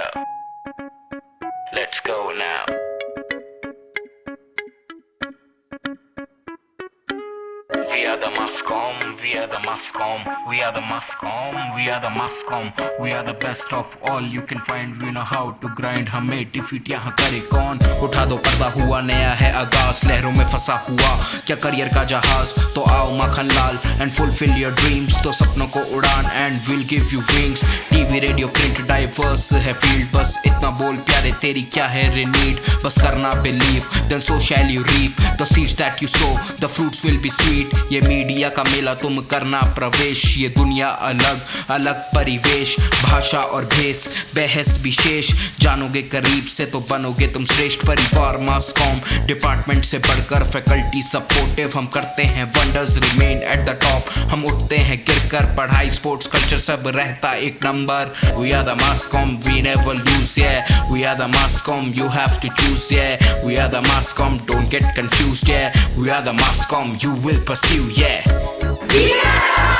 Yeah, let's go now. We are the Mascom, we are the Mascom, we are the Mascom, we are the Mascom, we are the best of all you can find. We know how to grind, हमें defeat यहाँ करे कौन. उठा दो पर्दा, हुआ नया है आगाज, लहरों में फंसा हुआ क्या करियर का जहाज. तो आओ Makhan Lal and fulfill your dreams, तो सपनों को उड़ान and we'll give you wings. TV radio print diverse है फील्ड, बस इतना बोल प्यारे तेरी क्या है रे नीड. बस करना believe, then so shall you reap the seeds that you sow, the fruits will be sweet. ये मीडिया का मेला तुम करना प्रवेश, ये दुनिया अलग अलग परिवेश, भाषा और भेष बहस विशेष. जानोगे करीब से तो बनोगे तुम श्रेष्ठ. परिवार मास्कॉम डिपार्टमेंट से बढ़कर फैकल्टी सपोर्टिव, हम करते हैं wonders remain at the top. हम उठते हैं गिरकर, पढ़ाई स्पोर्ट्स कल्चर सब रहता एक नंबर. We are the masscom, we never lose, yeah. We are the Mascom, you have to choose, yeah. We are the Mascom, don't get confused, yeah. We are the Mascom, you will pursue, yeah. Yeah!